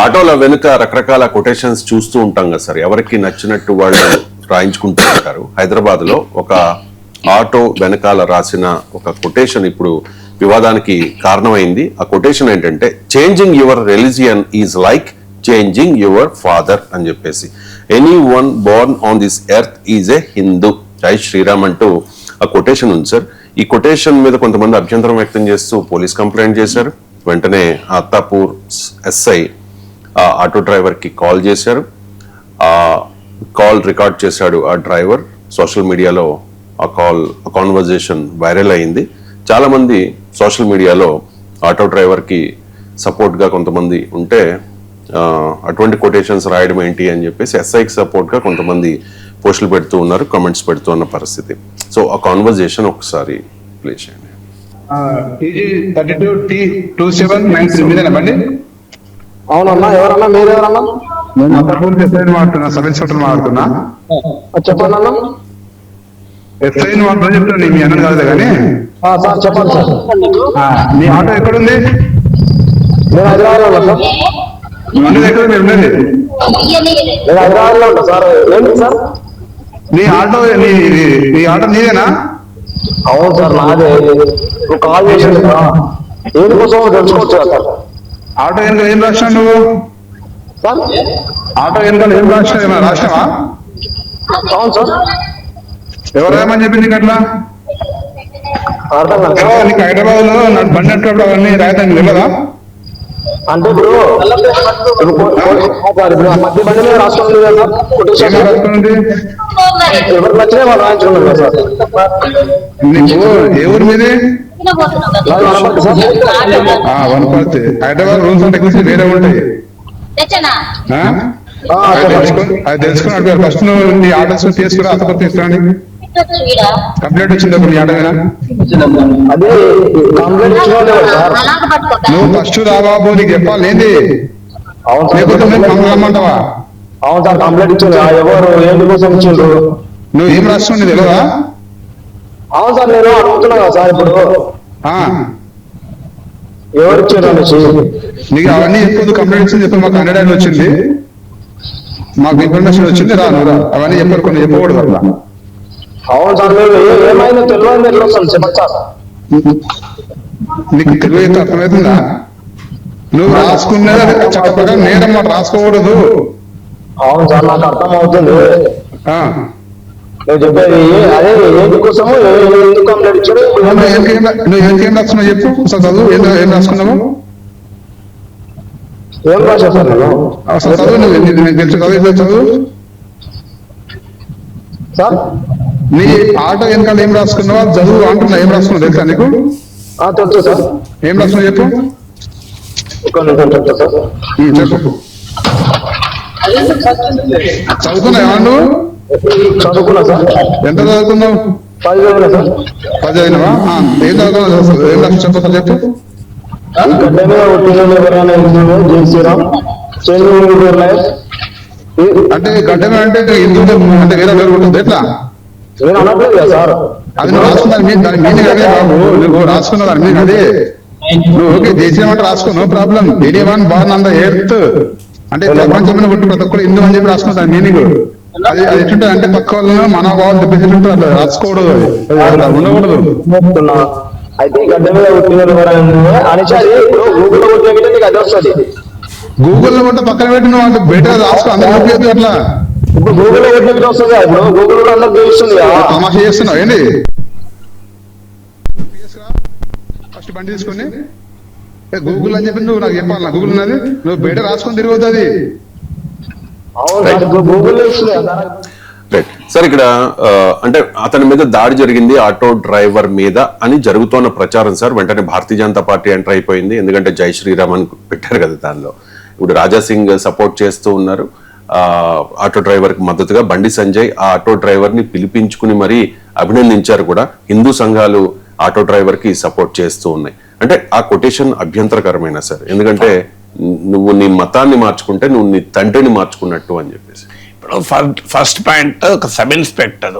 ఆటోల వెనుక రకరకాల కొటేషన్స్ చూస్తూ ఉంటాం కదా సార్, ఎవరికి నచ్చినట్టు వాళ్ళు రాయించుకుంటూ ఉంటారు. హైదరాబాద్ లో ఒక ఆటో వెనకాల రాసిన ఒక కొటేషన్ ఇప్పుడు వివాదానికి కారణమైంది. ఆ కొటేషన్ ఏంటంటే, changing your religion is like changing your father అని చెప్పేసి, any one Born on this earth is a Hindu, జై శ్రీరామ్ అంటూ ఆ కొటేషన్ ఉంది సార్. ఈ కొటేషన్ మీద కొంతమంది అభ్యంతరం వ్యక్తం చేస్తూ పోలీస్ కంప్లైంట్ చేశారు. వెంటనే అత్తాపూర్ ఎస్ఐ ఆటో డ్రైవర్ కి కాల్ చేశారు. ఆ కాల్ రికార్డ్ చేశాడు ఆ డ్రైవర్. సోషల్ మీడియాలో ఆ కాన్వర్జేషన్ వైరల్ అయింది. చాలా మంది సోషల్ మీడియాలో ఆటో డ్రైవర్ కి సపోర్ట్ గా కొంతమంది ఉంటే, అటువంటి కొటేషన్స్ రాయడం ఏంటి అని చెప్పేసి ఎస్ఐకి సపోర్ట్ గా కొంతమంది పోస్టులు పెడుతూ ఉన్నారు, కామెంట్స్ పెడుతూ ఉన్న పరిస్థితి. సో ఆ కాన్వర్జేషన్ ఒకసారి ప్లే చేయండి. అవునన్నా, ఎవరన్నా మీరు ఎవరన్నా? మాట్లాడుతున్నా, సబ్ ఇన్స్పెక్టర్ మాట్లాడుతున్నా. చెప్పండి అన్న. ఎస్ఐ మాత్రం చెప్తాను, మీ అన్న కాదు కానీ. సార్ చెప్పండి సార్. మీ ఆటో ఎక్కడుంది? నేను హైదరాబాద్ లో ఉన్నా సార్. మీ ఎక్కడ మీరు ఉన్నది? నేను హైదరాబాద్ లో ఉన్నా సార్. ఏంటి సార్? నీ ఆటో నీదేనా? అవును సార్, నాదే. నువ్వు కాల్ చేసింది దేనికోసం తెలుసుకోవచ్చు కదా సార్. ఆటో వెనక ఏం రాసినా నువ్వు? సార్ ఆటో వెనకాల ఏం రాసినా? ఏమైనా రాసినావా? అవును సార్. ఎవరు రాయమని చెప్పింది నీకు అట్లా? అర్థం కాదు సార్. నీకు హైదరాబాద్ లో నాకు బండి ఎట్టినప్పుడు అవన్నీ రాయడానికి తెలియదా? అంటే ఇప్పుడు మధ్య బండి మీద రాసుకుంటుంది కదా సార్. కొటేషన్ రాసుకుంది ఎవరికి నచ్చినా వాళ్ళు రాయించుకున్నారు కదా సార్. నీకు ఏ ఊరు మీది? నాది వనపర్తి సార్. వనపర్తి. హైదరాబాద్ రూల్స్ అంటే కొంచెం వేరే ఉంటాయి. అది తెలుసుకున్నాడు. ఫస్ట్ నువ్వు నీ ఆర్డర్స్ తీసుకురా, అంత తీసుకురాండి. కంప్లైంట్ వచ్చింది నీ ఆటోనా? అది కంప్లైంట్ ఇచ్చిన సార్. నువ్వు ఫస్ట్ రాబాబు, నీకు చెప్పాలి ఏంది? అవును సార్. లేకపోతే మేము మమ్మల్ని రమ్మంటావా? అవును సార్, కంప్లైంట్ ఇచ్చింది. ఎవరు ఏంటి కోసం ఇచ్చిండ్రు? నువ్వు ఏం రాస్తున్నావు తెలియదా? అవును సార్, నేను అడుగుతున్నా కదా సార్. ఇప్పుడు ఎవరు ఇచ్చారు అనేసి నీకు అవన్నీ చెప్పదు. కంప్లైంట్ ఇచ్చింది చెప్పు. మాకు 100 వచ్చింది, మాకు ఇన్ఫర్మేషన్ వచ్చింది, రాను రా అవన్నీ చెప్పారు. కొన్ని చెప్పకూడదు అట్లా. అవును సార్, మీరు ఏమైనా తెలియదు ఎట్లా వస్తుంది చెప్పండి సార్. నీకు తెలుగు అయితే అర్థమవుతుందా? నువ్వు రాసుకునేది చట్ట ప్రకారం నేరం మాట రాసుకోకూడదు. అవును సార్, నాకు అర్థం అవుతుంది. నేను చెప్పేది అదే ఏంటి కోసము ఎందుకు కంప్లైంట్ ఇచ్చారు? నువ్వు ఏం రాస్తున్నావు చెప్పు. అసలు చదువు ఏం రాసుకున్నావు? ఏం రాశా సార్ నేను? అసలు చదువు నువ్వు తెలుసు చదువు చదువు. సార్ నీ ఆటో వెనకాల ఏం రాసుకున్నావా? చదువు అంటున్నా. ఏం రాసుకున్నావు తెలుసా నీకు? తెలుసు సార్. ఏం రాసుకున్నావు చెప్పు. ఒక నిమిషం చెప్తా సార్. చెప్పు. చదువుతున్నావు ఏమన్నా నువ్వు? చదువుకున్నా సార్. ఎంత చదువుకున్నావు? 10 చదివినా సార్. 10 అయినవా? ఏం చదువుతున్నావు? ఏం రాసి చెప్పు చెప్పు. గడ్డ మీద ఒట్టిన ఎవరైనా జై శ్రీరామ్ అంటే గడ్డ మీద అంటే హిందూ అంటే వేరే వేరే ఉంటుంది ఎట్లా? నేను అనట్లేదు కదా సార్. అది నువ్వు రాసుకున్నా దాని మీనింగ్ అదే బాబు. నువ్వు రాసుకున్న దాని మీనింగ్ అదే. నువ్వు ఓకే దేశం అంటే రాసుకున్నావు, problem. Anyone born on the earth అంటే ప్రపంచంలో పుట్టి ప్రతి ఒక్కరు హిందూ అని చెప్పి రాసుకున్న దాని మీనింగ్ అది. అది ఎట్లుంటుంది అంటే పక్క వాళ్ళను మనోభావాలు దెబ్బతింటుంటే అట్లా రాసుకోకూడదు, ఉండకూడదు. అయితే గడ్డ మీద పుట్టిన అనేసి అది గూగుల్లో కొట్టిన నీకు అది వస్తుంది. గూగుల్లో కొట్ట పక్కన పెట్టి నువ్వు అంటే బెటర్ రాసుకో, అందరూ అట్లా. ఇప్పుడు గూగుల్లో కొట్టిన వస్తుంది. ఇప్పుడు గూగుల్ అందరికి తెలుస్తుంది. తమాషా చేస్తున్నావు ఏంటి? ఫస్ట్ బండి తీసుకొని గూగుల్ అని చెప్పి నువ్వు నాకు చెప్పాలి. గూగుల్ ఉన్నది, నువ్వు బయట రాసుకొని తిరగద్దు అది. రైట్ సార్, ఇక్కడ అంటే అతని మీద దాడి జరిగింది ఆటో డ్రైవర్ మీద అని జరుగుతున్న ప్రచారం సార్. వెంటనే భారతీయ జనతా పార్టీ ఎంటర్ అయిపోయింది. ఎందుకంటే జై శ్రీరామ్ అని పెట్టారు కదా దానిలో. ఇప్పుడు రాజా సింగ్ సపోర్ట్ చేస్తూ ఉన్నారు ఆటో డ్రైవర్ కి మద్దతుగా. బండి సంజయ్ ఆ ఆటో డ్రైవర్ ని పిలిపించుకుని మరీ అభినందించారు కూడా. హిందూ సంఘాలు ఆటో డ్రైవర్ కి సపోర్ట్ చేస్తూ ఉన్నాయి. అంటే ఆ కొటేషన్ అభ్యంతరకరమైన సార్, ఎందుకంటే నువ్వు నీ మతాన్ని మార్చుకుంటే నువ్వు నీ తండ్రిని మార్చుకున్నట్టు అని చెప్పేసి. ఇప్పుడు ఫస్ట్ పాయింట్, ఒక సబ్ ఇన్స్పెక్టర్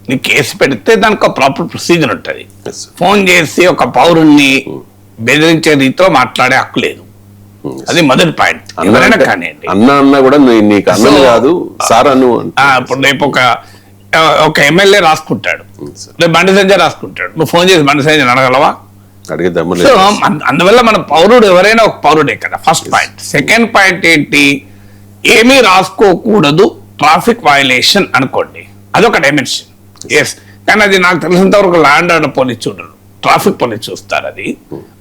నీ కేసు పెడితే దానికి ఒక ప్రాపర్ ప్రొసీజర్ ఉంటుంది. ఫోన్ చేసి ఒక పౌరుణ్ణి బెదిరించే రీతిలో మాట్లాడే హక్కు లేదు. అది మొదటి పాయింట్. ఎవరైనా కానివ్వండి, అన్న కూడా నీకు అన్నది కాదు సార్ అను. ఇప్పుడు రేపు ఒక ఎమ్మెల్యే రాసుకుంటాడు, రేపు బండి సంజయ్ రాసుకుంటాడు, నువ్వు ఫోన్ చేసి బండి సంజయ్ అడగలవా? అడిగే దమ్ము సో లేదు. అందువల్ల మన పౌరుడు ఎవరైనా ఒక పౌరుడే కదా, ఫస్ట్ పాయింట్. సెకండ్ పాయింట్ ఏంటి, ఏమీ రాసుకోకూడదు ట్రాఫిక్ వయలేషన్ అనుకోండి, అదొక డైమెన్షన్. ఎస్, కానీ అది నాకు తెలిసినంత వరకు ల్యాండ్ ఆర్డర్ పోలీస్ చూడరు, ట్రాఫిక్ పోలీస్ చూస్తారు అది.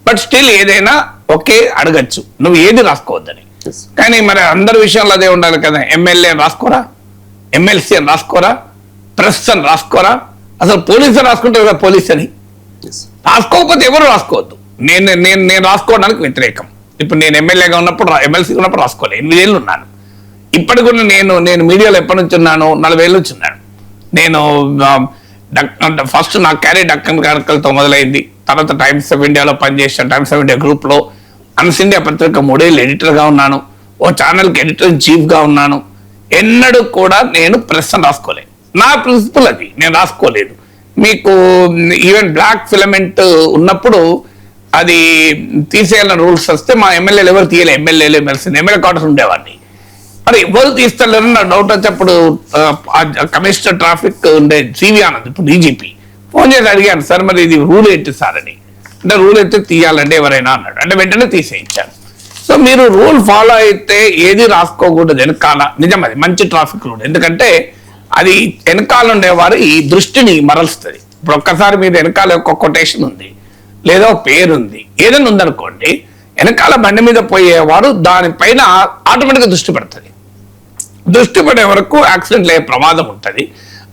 బట్ స్టిల్ ఏదైనా ఓకే అడగచ్చు, నువ్వు ఏది రాసుకోవద్దని. Yes. కానీ మరి అందరి విషయంలో అదే ఉండాలి కదా. ఎమ్మెల్యే అని రాసుకోరా, ఎమ్మెల్సీ అని రాసుకోరా, ప్రెస్ అని రాసుకోరా, అసలు పోలీస్ అని రాసుకుంటారు కదా పోలీస్ అని. Yes. రాసుకోకపోతే ఎవరు రాసుకోవద్దు. నేను రాసుకోవడానికి వ్యతిరేకం. ఇప్పుడు నేను ఎమ్మెల్యేగా ఉన్నప్పుడు ఎమ్మెల్సీగా ఉన్నప్పుడు రాసుకోవాలి, 8 ఏళ్ళు ఉన్నాను. ఇప్పటికి కూడా నేను మీడియాలో ఎప్పటి నుంచి ఉన్నాను, 40 ఏళ్ళు నుంచి ఉన్నాను. నేను ఫస్ట్ నా క్యారీర్ డక్కన్ కార్యకర్తలతో మొదలైంది. తర్వాత టైమ్స్ ఆఫ్ ఇండియాలో పనిచేసాను, టైమ్స్ ఆఫ్ ఇండియా గ్రూప్లో, అన్స్ ఇండియా పత్రిక 3 ఏళ్ళు ఎడిటర్గా ఉన్నాను, ఓ ఛానల్కి ఎడిటర్ ఇన్ చీఫ్గా ఉన్నాను. ఎన్నడూ కూడా నేను ప్రెస్ అని రాసుకోలేదు. నా ప్రిన్సిపల్ అది, నేను రాసుకోలేదు. మీకు ఈవెన్ బ్లాక్ ఫిలమెంట్ ఉన్నప్పుడు అది తీసేయాలని రూల్స్ వస్తే మా ఎమ్మెల్యేలు ఎవరు తీయలే, ఎమ్మెల్యేలు ఎమ్మెల్యే క్వార్టర్స్ ఉండేవాడిని. మరి ఎవరు తీస్తలేరు నా డౌట్ వచ్చేప్పుడు కమిషనర్ ట్రాఫిక్ ఉండే సివి ఆనంద్, ఇప్పుడు డీజీపీ, ఫోన్ చేసి అడిగాను, సార్ మరి ఇది రూల్ ఏంటి సార్ అని. అంటే రూల్ అయితే తీయాలంటే ఎవరైనా అన్నాడు. అంటే వెంటనే తీసేయించాను. సో మీరు రూల్ ఫాలో అయితే ఏది రాసుకోకూడదు వెనకాల. నిజం, అది మంచి ట్రాఫిక్ రూల్. ఎందుకంటే అది వెనకాల ఉండేవారు ఈ దృష్టిని మరలుస్తుంది. ఇప్పుడు ఒక్కసారి మీరు వెనకాల ఒక కొటేషన్ ఉంది, లేదా ఒక పేరు ఉంది, ఏదైనా ఉందనుకోండి, వెనకాల బండి మీద పోయేవారు దానిపైన ఆటోమేటిక్గా దృష్టి పెడుతుంది. దృష్టి పడే వరకు యాక్సిడెంట్లు అయ్యే ప్రమాదం ఉంటుంది.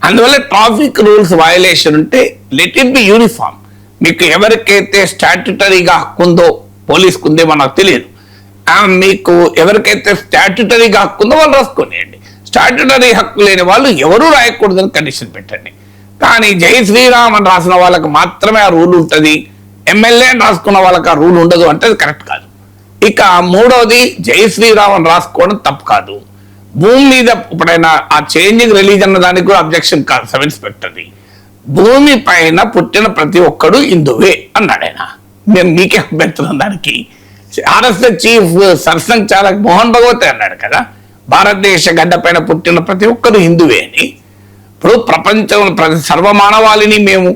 అందువల్ల ట్రాఫిక్ రూల్స్ వయలేషన్ ఉంటే లెట్ ఇట్ బి యూనిఫామ్. మీకు ఎవరికైతే స్టాట్యుటరీగా హక్కు ఉందో, పోలీస్కి ఉందేమో నాకు తెలియదు, మీకు ఎవరికైతే స్టాట్యుటరీగా హక్కు ఉందో వాళ్ళు రాసుకునేయండి. స్టాట్యుటరీ హక్కు లేని వాళ్ళు ఎవరూ రాయకూడదని కండిషన్ పెట్టండి. కానీ జై శ్రీరామ్ అని రాసిన వాళ్ళకి మాత్రమే ఆ రూల్ ఉంటుంది, ఎమ్మెల్యే అని రాసుకున్న వాళ్ళకి ఆ రూల్ ఉండదు అంటే అది కరెక్ట్ కాదు. ఇక మూడవది, జై శ్రీరామ్ అని రాసుకోవడం తప్పు కాదు. భూమి మీద ఇప్పుడైనా ఆ చేంజింగ్ రిలీజన్ అన్న దానికి కూడా అబ్జెక్షన్ కాదు సబ్ ఇన్స్పెక్టర్ది. భూమి పైన పుట్టిన ప్రతి ఒక్కడు హిందువే అన్నాడు ఆయన. నేను మీకే అభ్యంతరం దానికి. ఆర్ఎస్ఎస్ చీఫ్ సర్సంఘ్ చాలక్ మోహన్ భగవత్ అన్నాడు కదా, భారతదేశ గడ్డ పైన పుట్టిన ప్రతి ఒక్కరు హిందువే అని. ఇప్పుడు ప్రపంచం సర్వమానవాళిని మేము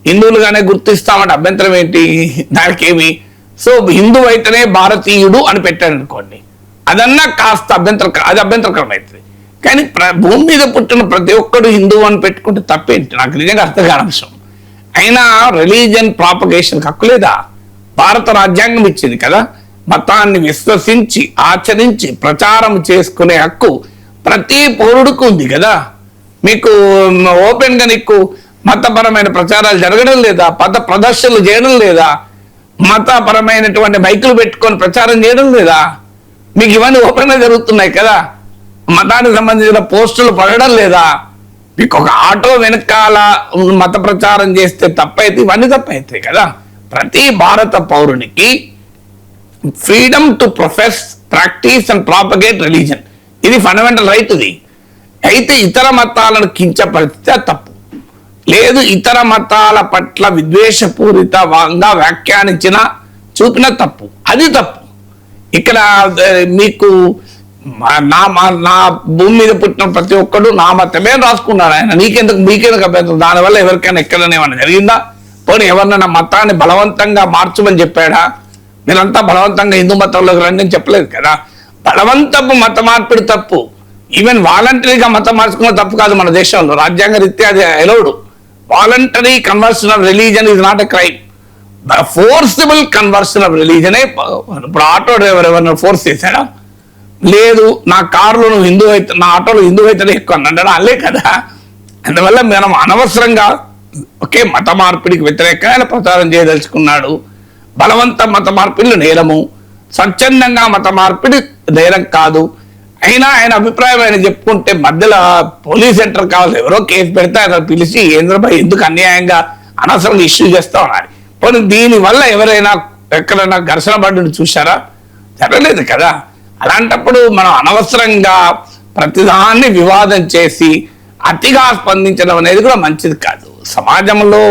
హిందువులుగానే గుర్తిస్తామంటే అభ్యంతరం ఏంటి దానికేమి? సో హిందువు అయితేనే భారతీయుడు అని పెట్టాడు అనుకోండి, అదన్నా కాస్త అభ్యంతరకరం అవుతుంది. కానీ భూమి మీద పుట్టిన ప్రతి ఒక్కడు హిందువు అని పెట్టుకుంటే తప్పేంటి? నాకు నిజంగా అర్థం కాని అంశం. అయినా రిలీజియన్ ప్రాపగేషన్ హక్కు లేదా? భారత రాజ్యాంగం ఇచ్చింది కదా, మతాన్ని విశ్వసించి ఆచరించి ప్రచారం చేసుకునే హక్కు ప్రతి పౌరుడికి ఉంది కదా. మీకు ఓపెన్ గా నీకు మతపరమైన ప్రచారాలు జరగడం లేదా? మత ప్రదర్శనలు చేయడం లేదా? మతపరమైనటువంటి మైకులు పెట్టుకొని ప్రచారం చేయడం లేదా? మీకు ఇవన్నీ ఓపెన్ గా జరుగుతున్నాయి కదా. మతానికి సంబంధించిన పోస్టులు పడడం లేదా? మీకు ఒక ఆటో వెనకాల మత ప్రచారం చేస్తే తప్పైతే ఇవన్నీ తప్పైతాయి కదా. ప్రతి భారత పౌరునికి freedom to profess, practice and propagate religion, ఇది ఫండమెంటల్ రైట్. ఇది అయితే ఇతర మతాలను కించపరిస్తే తప్పు లేదు. ఇతర మతాల పట్ల విద్వేషపూరితంగా వ్యాఖ్యానించిన చూపిన తప్పు, అది తప్పు. ఇక్కడ మీకు నా భూమి మీద పుట్టిన ప్రతి ఒక్కడు నా మతమే రాసుకున్నాడు ఆయన, మీకెందుకు అభ్యంతరం? దానివల్ల ఎవరికైనా ఎక్కడైనా ఏమైనా జరిగిందా? పోనీ ఎవరినైనా మతాన్ని బలవంతంగా మార్చమని చెప్పాడా? మీరంతా బలవంతంగా హిందూ మతంలోకి రండి అని చెప్పలేదు కదా. బలవంతపు మత మార్పిడి తప్పు. ఈవెన్ వాలంటరీగా మతం మార్చుకున్న తప్పు కాదు మన దేశంలో, రాజ్యాంగ రీత్యా అది allowed. Voluntary conversion of religion is not a crime. Forcible conversion of రిలీజనే. ఇప్పుడు ఆటో డ్రైవర్ ఎవరైనా ఫోర్స్ చేశాడా? లేదు. నా కారులో నువ్వు హిందూ అయితే, నా ఆటోలో హిందూ అయితేనే ఎక్కువ అన్నాడు, అల్లే కదా. అందువల్ల మనం అనవసరంగా ఒకే మత మార్పిడికి వ్యతిరేకంగా ప్రచారం చేయదలుచుకున్నాడు. బలవంత మత మార్పిడిలు నేరము, స్వచ్ఛందంగా మత మార్పిడి నేరం కాదు. అయినా ఆయన అభిప్రాయం ఆయన చెప్పుకుంటే మధ్యలో పోలీస్ సెంటర్ కావాలి, ఎవరో కేసు పెడితే ఆయన పిలిచి ఏంద్రబాయ్ ఎందుకు అన్యాయంగా అనవసరంగా ఇష్యూ చేస్తా ఉన్నారు. పోనీ దీనివల్ల ఎవరైనా ఎక్కడైనా ఘర్షణ పడ్డని చూశారా? జరగలేదు కదా. అలాంటప్పుడు మనం అనవసరంగా ప్రతిదాన్ని వివాదం చేసి అతిగా స్పందించడం అనేది కూడా మంచిది కాదు. సమాజంలో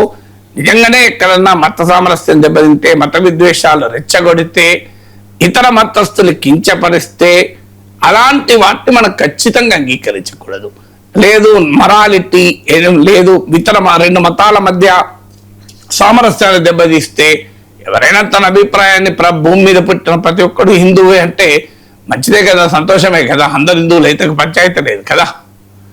నిజంగానే ఎక్కడన్నా మత సామరస్యం దెబ్బతింటే, మత విద్వేషాలు రెచ్చగొడితే ఇతర మతస్థులు కించపరిస్తే అలాంటి వాటిని మనం ఖచ్చితంగా అంగీకరించకూడదు. లేదు మొరాలిటీ లేదు, ఇతర రెండు మతాల మధ్య సామరస్యాన్ని దెబ్బతీస్తే ఎవరైనా తన అభిప్రాయాన్ని భూమి మీద పుట్టిన ప్రతి ఒక్కడు హిందువే అంటే మంచిదే కదా, సంతోషమే కదా. అందరు హిందువులు అయితే పంచాయతీ లేదు కదా.